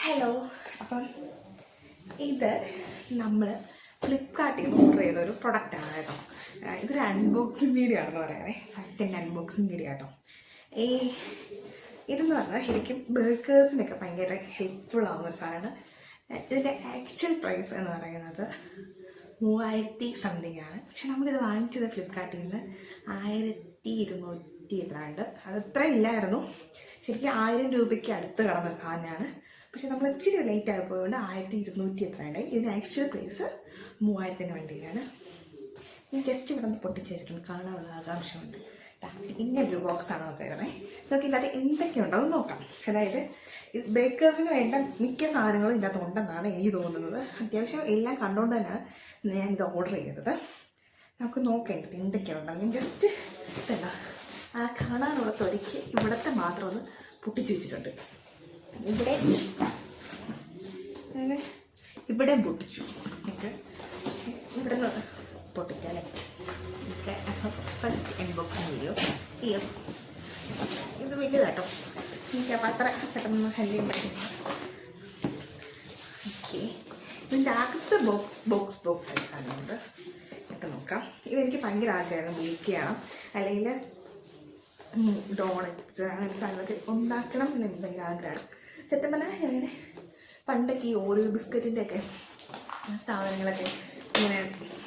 Hello. അപ്പം ഇത് നമ്മൾ ഫ്ലിപ്കാർട്ടിൽ നിന്ന് ഓർഡർ ചെയ്ത ഒരു പ്രൊഡക്റ്റാണ് കേട്ടോ. ഇതൊരു അൺബോക്സിങ് വീഡിയോ ആണെന്ന് പറയാനേ, ഫസ്റ്റ് എൻ്റെ അൺബോക്സിങ് വീഡിയോ കേട്ടോ. ഇതെന്ന് പറഞ്ഞാൽ ശരിക്കും ബേക്കേഴ്സിനൊക്കെ ഭയങ്കര ഹെൽപ്ഫുൾ ആവുന്ന ഒരു സാധനമാണ്. ഇതിൻ്റെ ആക്ച്വൽ പ്രൈസ് എന്ന് പറയുന്നത് 3000 സംതിങ് ആണ്. പക്ഷെ നമ്മളിത് വാങ്ങിച്ചത് ഫ്ലിപ്കാർട്ടിൽ നിന്ന് 1200 എത്രയുണ്ട്, അത് ഇത്ര ഇല്ലായിരുന്നു. ശരിക്കും 1000 രൂപയ്ക്ക് അടുത്ത് കിടന്നൊരു സാധനമാണ്. പക്ഷെ നമ്മൾ ഇച്ചിരി ലേറ്റ് ആയപ്പോഴുകൊണ്ട് 1200 എത്രയുണ്ട്. ഇതിന് ആക്ച്വൽ പ്രൈസ് 3000-ന് വേണ്ടിയിട്ടാണ്. ഞാൻ ജസ്റ്റ് ഇവിടെ നിന്ന് പൊട്ടിച്ച് വെച്ചിട്ടുണ്ട്, കാണാനുള്ള ആകാംക്ഷയുണ്ട്. ഇങ്ങനൊരു ബോക്സാണ് നോക്കുന്നത്. നമുക്ക് ഇതിനകത്ത് എന്തൊക്കെയുണ്ടോ എന്ന് നോക്കാം. അതായത് ബേക്കേഴ്സിന് വേണ്ട മിക്ക സാധനങ്ങളും ഇതിനകത്ത് ഉണ്ടെന്നാണ് എനിക്ക് തോന്നുന്നത്. അത്യാവശ്യം എല്ലാം കണ്ടുകൊണ്ട് തന്നെയാണ് ഞാനിത് ഓർഡർ ചെയ്തത്. നമുക്ക് നോക്കാം ഇതിനകത്ത് എന്തൊക്കെയുണ്ടെന്ന്. ഞാൻ ജസ്റ്റ് ഇതല്ല ആ കാണാനുള്ള തൊലിക്ക് ഇവിടുത്തെ മാത്രം ഒന്ന് പൊട്ടിച്ച് വെച്ചിട്ടുണ്ട്. ഇവിടെ പൊട്ടിച്ചു. നമുക്ക് ഇവിടെ നിന്ന് പൊട്ടിക്കാനേ. First unboxing video. ഇത് വലുതാട്ടോ, എനിക്ക് അപ്പം അത്ര പെട്ടെന്ന് ഹാൻഡിൽ ചെയ്യാൻ പറ്റില്ല. ഓക്കെ, ഇതിൻ്റെ അകത്ത് ബോക്സ് ആയി സാധനമുണ്ട്. ഒക്കെ നോക്കാം. ഇതെനിക്ക് ഭയങ്കര ആഗ്രഹമാണ് ബേക്ക് ചെയ്യണം, അല്ലെങ്കിൽ ഡോണറ്റ്സ് അങ്ങനത്തെ സാധനങ്ങളൊക്കെ ഉണ്ടാക്കണം എന്ന് എനിക്ക് ഭയങ്കര ആഗ്രഹമാണ്. സത്യം പറഞ്ഞാൽ ഞാൻ പണ്ടൊക്കെ ഈ ഓറിയോ ബിസ്ക്കറ്റിൻ്റെയൊക്കെ സാധനങ്ങളൊക്കെ ഇങ്ങനെ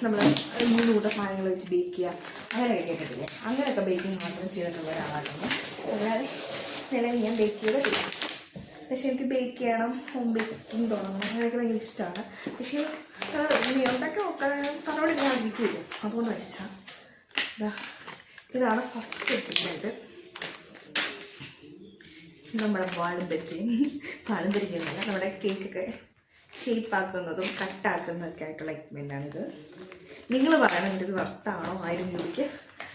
നമ്മൾ 300 സാധനങ്ങൾ വെച്ച് ബേക്ക് ചെയ്യുക അങ്ങനെയൊക്കെ കേട്ടിട്ടില്ലേ. അങ്ങനെയൊക്കെ ബേക്കിംഗ് മാത്രം ചെയ്തിട്ടുള്ള ഒരാളായിരുന്നു. അല്ലാതെ നിലവിൽ ഞാൻ ബേക്ക് ചെയ്തിട്ടില്ല. പക്ഷെ എനിക്ക് ബേക്ക് ചെയ്യണം, ഹോം ബേക്കിംഗ് തുടങ്ങണം, അങ്ങനെയൊക്കെ ഭയങ്കര ഇഷ്ടമാണ്. പക്ഷേ ഉണ്ടാക്കി നോക്കാൻ തന്നോട് ഞാൻ ആഗ്രഹിക്കില്ല. അതുകൊണ്ട് വെച്ചാൽ ഇതാണ് ഫസ്റ്റ് എത്തിക്കുന്നത്. നമ്മുടെ പാലമ്പരി ചെയ്യുന്നില്ല, നമ്മുടെ കേക്കൊക്കെ ഷേപ്പാക്കുന്നതും കട്ടാക്കുന്നതൊക്കെ ആയിട്ടുള്ള എക്യുപ്മെൻ്റാണിത്. നിങ്ങൾ പറയണം ഇത് വർത്താണോ, 1000 രൂപയ്ക്ക്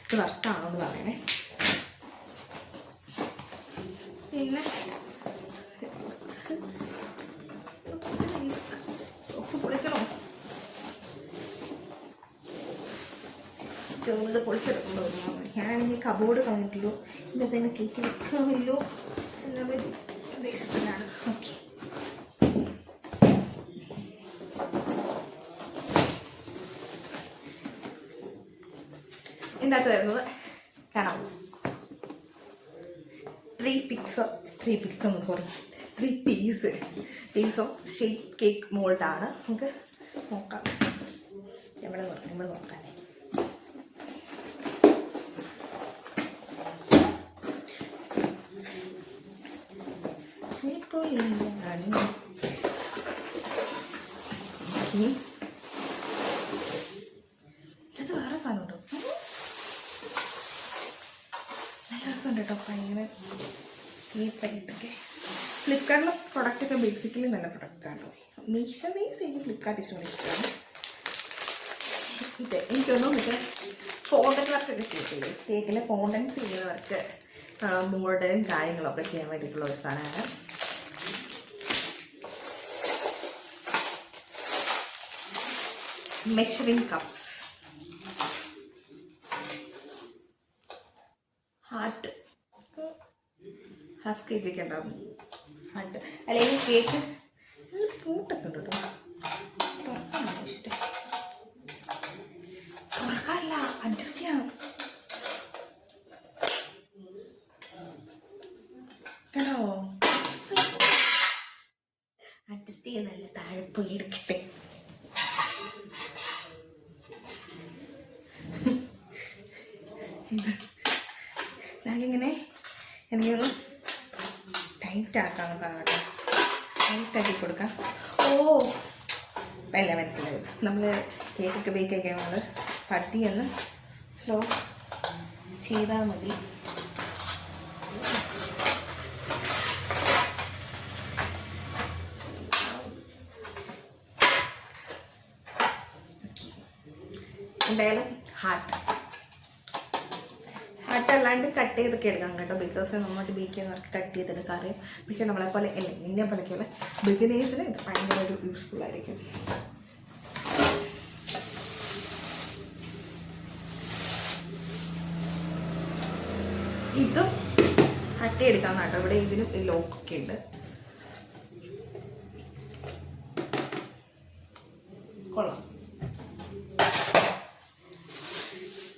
ഇത് വർത്താണോ എന്ന് പറയണേ. പിന്നെ ബോക്സ് പൊളിക്കണോ? ഇത് പൊളിച്ചെടുക്കുമ്പോൾ ഞാനാണെങ്കിൽ കബോർഡ് കളഞ്ഞിട്ടില്ലോ, ഇതിൻ്റെ തന്നെ കേക്ക് വെക്കാമില്ലോ എന്നുള്ള ഉദ്ദേശത്തിലാണ്. ഓക്കെ, ഇതിൻ്റെ അകത്ത് വരുന്നത് കാണാം 3 പീസ് ഓഫ് ഷേപ്പ് കേക്ക് മോൾഡാണ്. നമുക്ക് നോക്കാം. നമ്മൾ നോക്കാനേ. ഇത് വേറെ സാധനം ഉണ്ടോ? നല്ല രസമുണ്ട് കേട്ടോ, ഭയങ്കര ചീപ്പായിട്ടൊക്കെ. ഫ്ലിപ്കാർട്ടിലെ പ്രൊഡക്റ്റൊക്കെ ബേസിക്കലി നല്ല പ്രൊഡക്റ്റ്സാണ്. മീഷോ ബേസ് എനിക്ക് ഫ്ലിപ്കാർട്ട് ഇഷ്ടമാണ്. ഇത് എനിക്കൊന്നും മറ്റേ ഫോണ്ടൻ വർക്കൊക്കെ ചെയ്തില്ലേ, കേക്കിലെ ഫോണ്ടൻസ് ചെയ്യുന്നവർക്ക് മോഡേൺ കാര്യങ്ങളൊക്കെ ചെയ്യാൻ വേണ്ടിയിട്ടുള്ള ഒരു സാധനമാണ്. മെഷറിംഗ് കപ്സ്, ഹാർട്ട്, ½ kg ഒക്കെ ഉണ്ടാവും ഹാർട്ട്. അല്ലെങ്കിൽ കേക്ക് പൂട്ടൊക്കെ ഉണ്ട് കേട്ടോ. തുറക്കാനോ ഇഷ്ടം? തുറക്കാനല്ല, അഡ്ജസ്റ്റ് ചെയ്യണം കേട്ടോ. അഡ്ജസ്റ്റ് ചെയ്യുന്നതല്ല, താഴെ പോയി എടുക്കട്ടെ. ഞാനിങ്ങനെ എനിക്കൊന്ന് ടൈറ്റ് ആക്കാമെന്ന് പറഞ്ഞോട്ടെ, ടൈറ്റാക്കി കൊടുക്കാം. അല്ല മനസ്സിലായി. നമ്മൾ കേക്കൊക്കെ ബേക്ക് ആക്കിയാൽ നമ്മൾ പതിയൊന്ന് സ്ലോ ചെയ്താൽ മതി. എന്തായാലും ഹാർട്ടല്ലാണ്ട് കട്ട് ചെയ്തൊക്കെ എടുക്കാം കേട്ടോ. ബിക്കോസ് നന്നായിട്ട് ബേക്ക് ചെയ്യുന്നവർക്ക് കട്ട് ചെയ്തെടുക്കാൻ അറിയാം. പക്ഷെ നമ്മളെപ്പോലെ അല്ലേ, എന്നെ പോലെയൊക്കെയുള്ള ബിഗിനേഴ്സിന് ഇത് ഭയങ്കര ഒരു യൂസ്ഫുൾ ആയിരിക്കും. ഇതും കട്ട് ചെയ്തെടുക്കാമെന്ന് കേട്ടോ. ഇവിടെ ഇതിനും ലോക്കൊക്കെ ഉണ്ട്. കൊള്ളാം.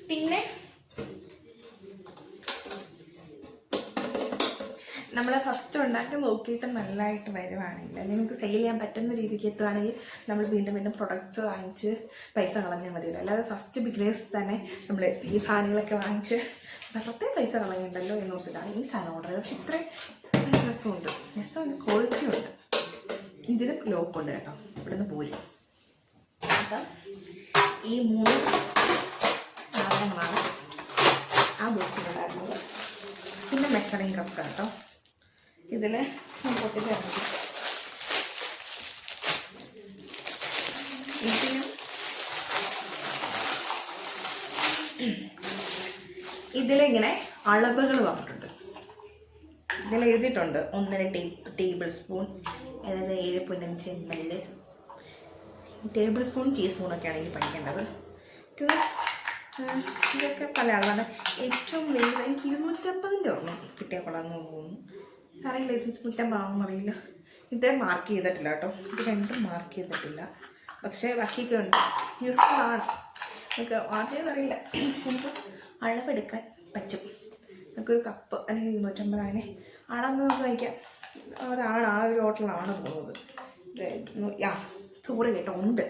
പിന്നെ നമ്മൾ ഫസ്റ്റ് ഉണ്ടാക്കി നോക്കിയിട്ട് നല്ലതായിട്ട് വരുവാണെങ്കിൽ, അല്ലെങ്കിൽ നമുക്ക് സെയിൽ ചെയ്യാൻ പറ്റുന്ന രീതിക്ക് എത്തുകയാണെങ്കിൽ നമ്മൾ വീണ്ടും വീണ്ടും പ്രൊഡക്ട്സ് വാങ്ങിച്ച് പൈസ കളഞ്ഞാൽ മതിയല്ലോ. അല്ലാതെ ഫസ്റ്റ് ബിഗിനേഴ്സ് തന്നെ നമ്മൾ ഈ സാധനങ്ങളൊക്കെ വാങ്ങിച്ച് വെറുതെ പൈസ കളയുണ്ടല്ലോ എന്ന് ഓർത്തിട്ടാണ് ഈ സാധനം ഓർഡർ ചെയ്തത്. പക്ഷെ ഇത്രയും നല്ല രസമുണ്ട്, രസമുണ്ട്, ക്വാളിറ്റി ഉണ്ട്. ഇതിലും ലോക്കുണ്ട് കേട്ടോ, ഇവിടുന്ന് പോരും. അപ്പം ഈ 3 സാധനങ്ങളാണ് ആ ബോക്സിലുണ്ടായിരുന്നത്. പിന്നെ മെഷറിങ് കപ്പ് കേട്ടോ, ഇതിൽ പൊട്ടിച്ചിറങ്ങി ഇതിലിങ്ങനെ അളവുകൾ പറഞ്ഞിട്ടുണ്ട്. ഇതിൽ എഴുതിയിട്ടുണ്ട് 1.5 ടേബിൾ സ്പൂൺ, അതായത് 7.5 ml. ടേബിൾ സ്പൂൺ ടീസ്പൂണൊക്കെയാണ് ഇനി പഠിക്കേണ്ടത്. ഇതൊക്കെ പല ആളാണ്. ഏറ്റവും വലുത് എനിക്ക് 250 ഓർമ്മ കിട്ടിയാൽ കൊള്ളാമെന്ന് തോന്നുന്നു. അറിയില്ല, 250 അറിയില്ല. ഇത് മാർക്ക് ചെയ്തിട്ടില്ല കേട്ടോ, ഇത് രണ്ടും മാർക്ക് ചെയ്തിട്ടില്ല. പക്ഷേ ബാക്കിയൊക്കെ ഉണ്ട്, യൂസ്ഫുൾ ആണ്. നമുക്ക് ആദ്യം അറിയില്ല, പക്ഷെ നമുക്ക് അളവെടുക്കാൻ പറ്റും. നമുക്കൊരു കപ്പ് അല്ലെങ്കിൽ 250 അങ്ങനെ അളന്ന് നമുക്ക് വയ്ക്കാം. അതാണ് ആ ഒരു ഹോട്ടലാണ് തോന്നുന്നത്. സോറി കേട്ടോ, ഉണ്ട്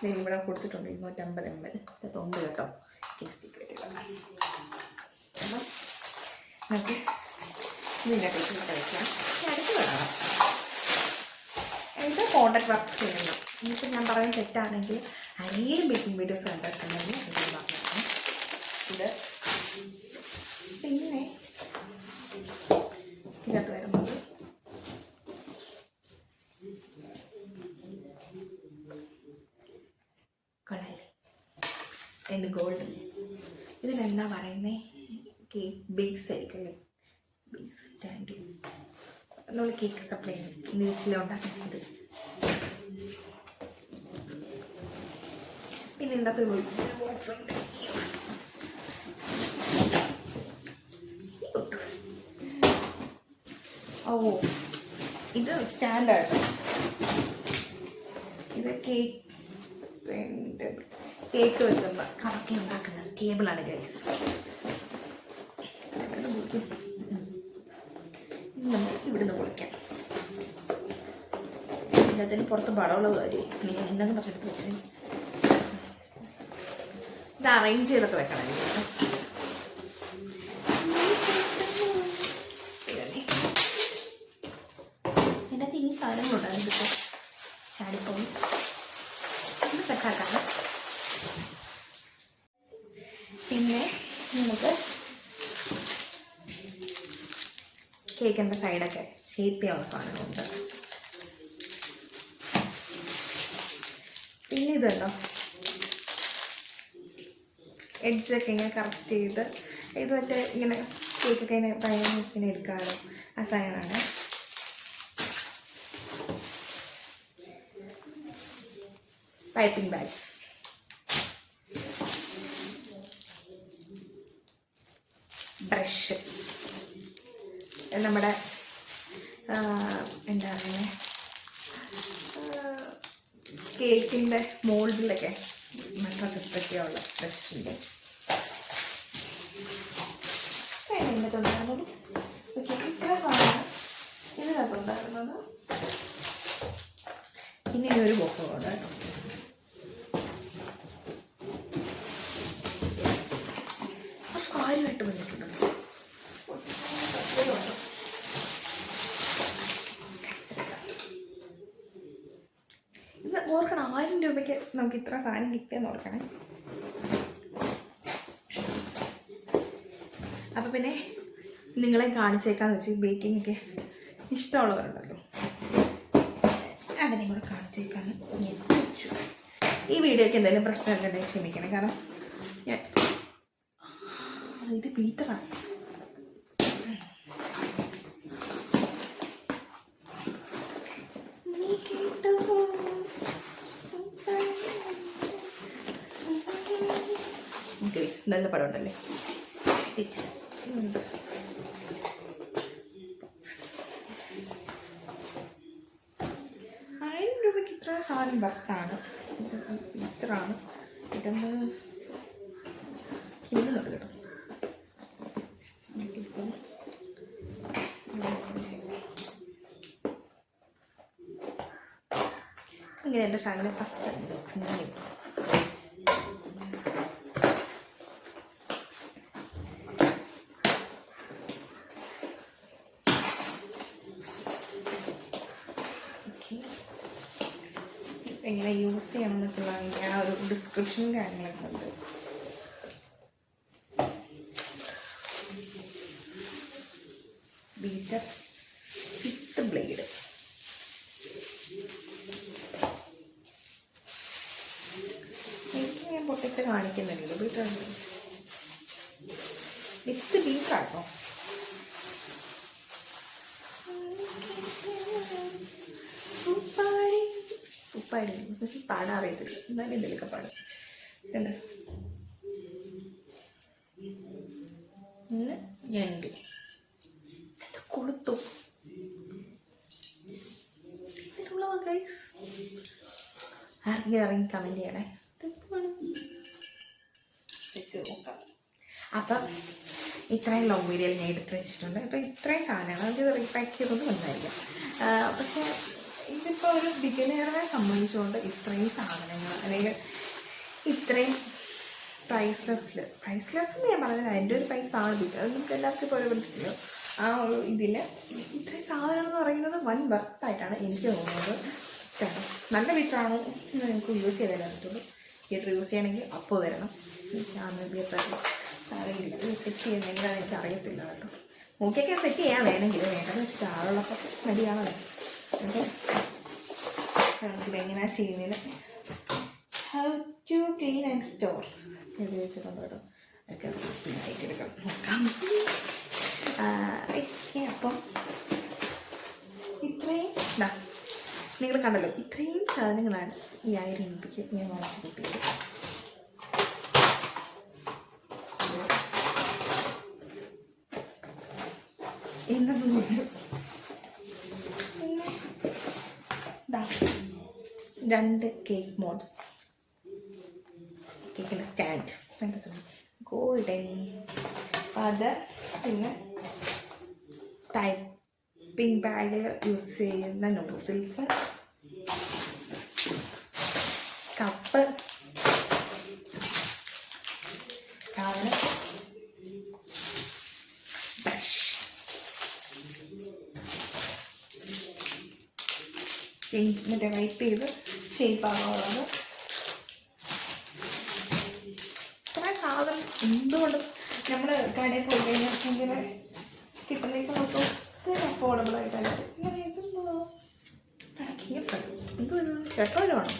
ഇവിടെ കൊടുത്തിട്ടുണ്ട് 250 ml. ഇതൊണ്ട് കേട്ടോ, കേസ്റ്റിക്ക് വരിക. അപ്പം നമുക്ക് ഇതിൻ്റെ ടേസ്റ്റ് വയ്ക്കാം. അടുത്ത് വേണം ഇത് കോണ്ടാക്ട് വർക്ക്സ് ചെയ്യണം. ഇനിയിപ്പോൾ ഞാൻ പറയുന്നത് തെറ്റാണെങ്കിൽ ആരെങ്കിലും ബേക്കിംഗ് വീഡിയോസ് കണ്ടിട്ടുണ്ടെങ്കിൽ അത് പറഞ്ഞാൽ ഇത്. പിന്നെ ഇതിനകത്ത് വരുന്നത് കൊള്ളാല്ലേ, 2 ഗോൾഡ്. ഇതിലെന്താ പറയുന്നത്, കേക്ക് ബേസ് ആയിരിക്കും അല്ലേ, ബേസ് സ്റ്റാൻഡ്. നമ്മൾ കേക്ക് സപ്ലൈ ഇന്ന് വീട്ടിലുണ്ടാക്കുന്നത്. പിന്നെ എന്താ ബോക്സ് ഉണ്ട്. ഓ, ഇത് സ്റ്റാൻഡായിട്ട് ഇത് കേക്ക് വെക്കുമ്പോൾ കറക്കി ഉണ്ടാക്കുന്ന ടേബിളാണ് ഗൈസ്. നമ്മൾ ഇവിടുന്ന് പൊളിക്കാം. എല്ലാത്തിനും പുറത്ത് പടമുള്ളത് കാര്യം നിങ്ങൾ എന്നു പറഞ്ഞെടുത്ത് വെച്ച് ഇത് അറേഞ്ച് ചെയ്തൊക്കെ വെക്കണം. ഇതിനകത്ത് ഇനി സാധനങ്ങളുണ്ടായിരുന്നു, ഇപ്പോൾ ചാടിപ്പോയി സെറ്റാക്കാം. പിന്നെ നമുക്ക് കേക്കിൻ്റെ സൈഡൊക്കെ ഷേപ്പ് ചെയ്യാനുള്ള സാധനങ്ങളുണ്ട്. പിന്നെ ഇതുണ്ടോ, എഡ്ജൊക്കെ ഇങ്ങനെ കറക്റ്റ് ചെയ്ത് ഇത് മറ്റേ ഇങ്ങനെ കേക്കൊക്കെ ഇങ്ങനെ എടുക്കാമല്ലോ, ആ സാധനമാണ്. പൈപ്പിംഗ് ബാഗ്സ്, ബ്രഷ്, നമ്മുടെ എന്താ പറയുക, കേക്കിൻ്റെ മോൾഡിലൊക്കെ മറ്റൊക്കെയുള്ള ബ്രഷിൻ്റെ ഇതിനകത്തുണ്ടായിരുന്നത്. ഇത്ര സാധനം ഇതിനകത്തുണ്ടായിരുന്നത്. പിന്നെ ഈ ഒരു ബോക്സ് ഉണ്ട് കേട്ടോ. കുറച്ച് കാര്യമായിട്ട് വന്നിട്ടുണ്ട്. ഇത് ഓർക്കണം, 1000 രൂപയ്ക്ക് നമുക്ക് ഇത്ര സാധനം കിട്ടിയെന്ന് ഓർക്കണേ. അപ്പം പിന്നെ നിങ്ങളെ കാണിച്ചേക്കാന്ന് വെച്ച് ബേക്കിംഗ് ഒക്കെ ഇഷ്ടമുള്ളവരുണ്ടല്ലോ, അവരെയും കൂടെ കാണിച്ചേക്കാന്ന് ഞാൻ വെച്ചു. ഈ വീഡിയോയ്ക്ക് എന്തെങ്കിലും പ്രശ്നമൊക്കെ ഉണ്ടെങ്കിൽ ക്ഷമിക്കണം, കാരണം ഞാൻ ഇത് ബീറ്ററാണ്. നല്ല പടം ഉണ്ടല്ലേ. 1000 രൂപയ്ക്ക് ഇത്ര സാധനം വർത്താണ്. ഇത്രയാണ് ഇതൊന്ന് ഇടുന്നുണ്ട് കേട്ടോ. ഇങ്ങനെ എൻ്റെ ശകലം ഫസ്റ്റ് ഇങ്ങനെ എങ്ങനെ യൂസ് ചെയ്യണം എന്നൊക്കെയുള്ള അതിൻ്റെ ആ ഒരു ഡിസ്ക്രിപ്ഷനും കാര്യങ്ങളൊക്കെ ഉണ്ട്. Beater 5th blade. എനിക്ക് ഞാൻ പൊട്ടിച്ച് കാണിക്കുന്നില്ലല്ലോ. ബീറ്റർ വിത്ത് ബീഫാട്ടോ. ഉപ്പാടി പാടാൻ അറിയത്തില്ല, എന്നാലും എന്തെങ്കിലുമൊക്കെ പാടും. കണ്ടോ, 1 2 കൊളുത്തു. ഇറങ്ങി കമൻറ്റ് ചെയ്യണേ, വെച്ച് നോക്കാം. അപ്പം ഇത്രയും ലോങ് വീഡിയോയിൽ ഞാൻ എടുത്ത് വെച്ചിട്ടുണ്ട്. അപ്പോൾ ഇത്രയും സാധനങ്ങൾ നമുക്ക് റീപാക്ക് ചെയ്തുകൊണ്ട് വന്നായിരിക്കാം. പക്ഷേ ഇതിപ്പോൾ ഒരു ബിഗിനറെ സംബന്ധിച്ചുകൊണ്ട് ഇത്രയും സാധനങ്ങൾ അല്ലെങ്കിൽ ഇത്രയും പ്രൈസ്ലെസ്സിൽ ഞാൻ പറഞ്ഞത് അതിൻ്റെ ഒരു പ്രൈസ് ആണ് ബിഗ്. അത് നമുക്ക് എല്ലാവർക്കും ഇപ്പോൾ പറ്റില്ലല്ലോ. ആ ഒരു ഇതിൽ ഇത്രയും സാധനങ്ങൾ എന്ന് പറയുന്നത് വൻ വർത്തായിട്ടാണ് എനിക്ക് തോന്നുന്നത്. കേട്ടോ, നല്ല ബീറ്ററാണോ എന്ന് നിങ്ങൾക്ക് യൂസ് ചെയ്താലേ പറ്റുള്ളൂ. ബീറ്റർ യൂസ് ചെയ്യണമെങ്കിൽ അപ്പോൾ തരണം. ഞാൻ ബീറ്റർ അറിയില്ല, സെറ്റ് ചെയ്യുന്നെങ്കിൽ അതെനിക്ക് അറിയത്തില്ല കേട്ടോ. നോക്കിയൊക്കെ സെറ്റ് ചെയ്യാൻ വേണമെങ്കിൽ വേണ്ടെന്ന് വെച്ചിട്ട് ആളുള്ളപ്പോൾ മടിയാണല്ലോ. ഓക്കെ, നമുക്കിതെങ്ങനെയാണ് ചെയ്യുന്നത്. How to clean and store എഴുതി വെച്ചിട്ടുണ്ട് കേട്ടോ. അതൊക്കെ അയച്ചെടുക്കണം, നോക്കാം. അപ്പം ഇത്രയും നിങ്ങൾ കണ്ടല്ലോ, ഇത്രയും സാധനങ്ങളാണ് ഈ 1000 രൂപയ്ക്ക് ഞാൻ വാങ്ങിച്ചു കൂട്ടിയത്. എന്നൊന്നും പിന്നെ 2 കേക്ക് മോഡ്സ്, കേക്കിൻ്റെ സ്റ്റാൻഡ്, ഗോൾഡൻ അത്, പിന്നെ ടൈപ്പിംഗ് ബാഗിൽ യൂസ് ചെയ്യുന്ന നോസിൽസ്, കപ്പ്, സാധനം, ബ്രഷ്, മറ്റേ വൈപ്പ് ചെയ്ത് ഷേപ്പ് ആകാനുള്ളത്. ഇത്ര സാധനം എന്തുകൊണ്ടും നമ്മൾ കടയിൽ പോയി കഴിഞ്ഞാൽ കിട്ടുന്നതൊക്കെ നമുക്ക് ഒത്തിരി അഫോർഡബിൾ ആയിട്ടാണ്. ഇങ്ങനെ ഇതെന്തോ എന്തോ ഇത് പെട്രോളാണോ?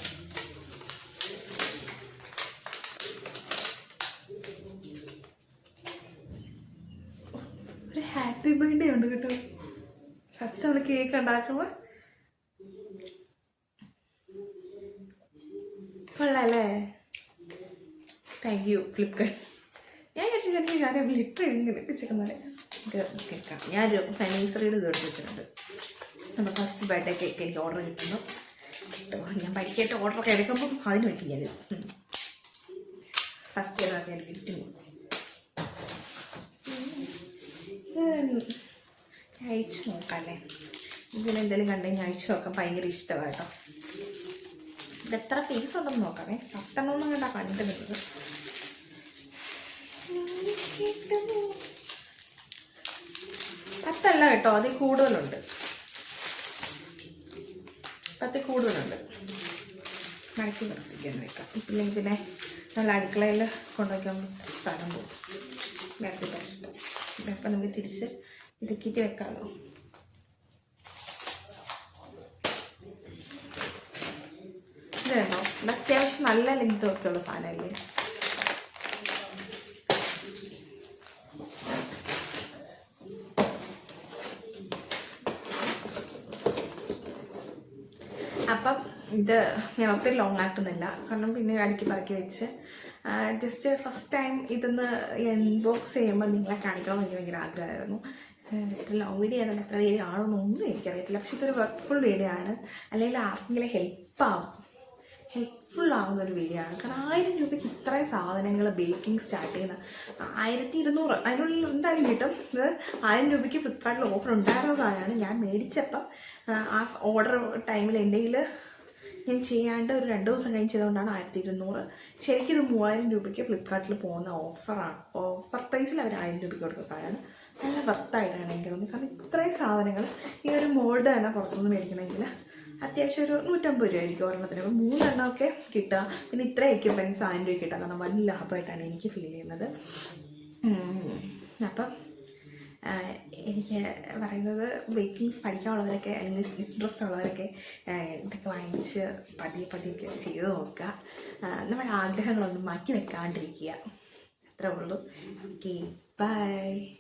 ഒരു ഹാപ്പി ബർത്ത്ഡേ ഉണ്ട് കേട്ടോ. ഫസ്റ്റ് നമ്മൾ കേക്ക് ഉണ്ടാക്കുമ്പോൾ കൊള്ളാല്ലേ. Thank you Flipkart. ഞാൻ വിചാരിച്ചു ഞാൻ ലിറ്റർ എഴുതി ചിക്കന്മാരെ കേൾക്കാം. ഞാനൊരു ഫൈനാൻസറിയുടെ ഇത് എടുത്ത് വെച്ചിട്ടുണ്ട്. നമ്മുടെ ഫസ്റ്റ് ബർത്ത്ഡേ കേക്ക് എനിക്ക് ഓർഡർ കിട്ടുന്നു കേട്ടോ. ഞാൻ പഠിക്കായിട്ട് ഓർഡറൊക്കെ എടുക്കുമ്പം അതിന് പറ്റി ഞാൻ ഫസ്റ്റ് ഇയർ ഞാൻ ഗിഫ്റ്റ് ഇത് അയച്ചു നോക്കാം അല്ലേ. ഇതിലെന്തെങ്കിലും കണ്ടുകഴിഞ്ഞാൽ അയച്ചു നോക്കാം. ഭയങ്കര ഇഷ്ടമാണ് കേട്ടോ. ഇത് എത്ര പീസ് ഉണ്ടെന്ന് നോക്കാമേ. 10 കണ്ടാ കണ്ടുന്നത്. 10 അല്ല കേട്ടോ, അതിൽ കൂടുതലുണ്ട്. 10 കൂടുതലുണ്ട്. മടക്കി നിർത്തിക്കാൻ വെക്കാം. ഇല്ലെങ്കിൽ പിന്നെ നമ്മൾ അടുക്കളയിൽ കൊണ്ടുവയ്ക്കുമ്പോൾ സ്ഥലം പോകും. നേരത്തെ കഴിച്ചിട്ട് അപ്പം നമുക്ക് തിരിച്ച് ഇടുക്കിയിട്ട് വെക്കാമല്ലോ. ഇത് വേണോ? ഇത് അത്യാവശ്യം നല്ല ലെങ്ത് ഒക്കെ ഉള്ള സാധനമല്ലേ. അപ്പം ഇത് ഞാൻ ഒത്തിരി ലോങ് ആക്കുന്നില്ല, കാരണം പിന്നെ അടുക്കി പറക്കി വെച്ച് ജസ്റ്റ് ഫസ്റ്റ് ടൈം ഇതൊന്ന് അൺബോക്സ് ചെയ്യുമ്പോൾ നിങ്ങളെ കാണിക്കണമെന്ന് എനിക്ക് ഭയങ്കര ആഗ്രഹമായിരുന്നു. ലോങ് വീഡിയോ ആയതുകൊണ്ട് എത്ര വീഡിയോ ആണോന്നൊന്നും എനിക്കറിയത്തില്ല. പക്ഷെ ഇതൊരു വർക്ക്ഫുൾ വീഡിയോ ആണ്. അല്ലെങ്കിൽ ആർക്കെങ്കിലും ഹെൽപ്ഫുൾ ആവുന്ന ഒരു വീഡിയോ ആണ്. കാരണം 1000 രൂപയ്ക്ക് ഇത്രയും സാധനങ്ങൾ ബേക്കിംഗ് സ്റ്റാർട്ട് ചെയ്യുന്ന 1200 അതിനുള്ളിൽ എന്തായാലും കിട്ടും. ഇത് 1000 രൂപയ്ക്ക് ഫ്ലിപ്കാർട്ടിൽ ഓഫർ ഉണ്ടായിരുന്ന സാധനമാണ്. ഞാൻ മേടിച്ചപ്പം ആ ഓർഡർ ടൈമിൽ എൻ്റെ കയ്യിൽ ഞാൻ ചെയ്യാണ്ട് ഒരു 2 ദിവസം കഴിഞ്ഞ് ചെയ്തുകൊണ്ടാണ് 1200. ശരിക്കും ഇത് 3000 രൂപയ്ക്ക് ഫ്ലിപ്കാർട്ടിൽ പോകുന്ന ഓഫറാണ്. ഓഫർ പ്രൈസിൽ അവർ 1000 രൂപയ്ക്ക് കൊടുക്കുന്ന സാധനമാണ്. നല്ല വർത്തായിട്ടാണ് എനിക്ക് തോന്നുന്നത്. കാരണം ഇത്രയും സാധനങ്ങൾ ഈ ഒരു മോൾഡ് തന്നെ പുറത്തുനിന്ന് മേടിക്കണമെങ്കിൽ അത്യാവശ്യം ഒരു 150 രൂപയായിരിക്കും ഒരെണ്ണത്തിന്. അപ്പോൾ 3 എണ്ണമൊക്കെ കിട്ടുക. പിന്നെ ഇത്ര എക്യുപ്മെൻറ്റ്സ് 1000 രൂപ കിട്ടുക. കാരണം വലിയ ലാഭമായിട്ടാണ് എനിക്ക് ഫീൽ ചെയ്യുന്നത്. അപ്പം എനിക്ക് പറയുന്നത് ബേക്കിംഗ് പഠിക്കാനുള്ളവരൊക്കെ അല്ലെങ്കിൽ ഇൻട്രസ്റ്റ് ഉള്ളവരൊക്കെ ഇതൊക്കെ വാങ്ങിച്ച് പതിയൊക്കെ ചെയ്ത് നോക്കുക. നമ്മുടെ ആഗ്രഹങ്ങളൊന്നും മാറ്റി വെക്കാണ്ടിരിക്കുക. അത്രേ ഉള്ളൂ. Okay, by.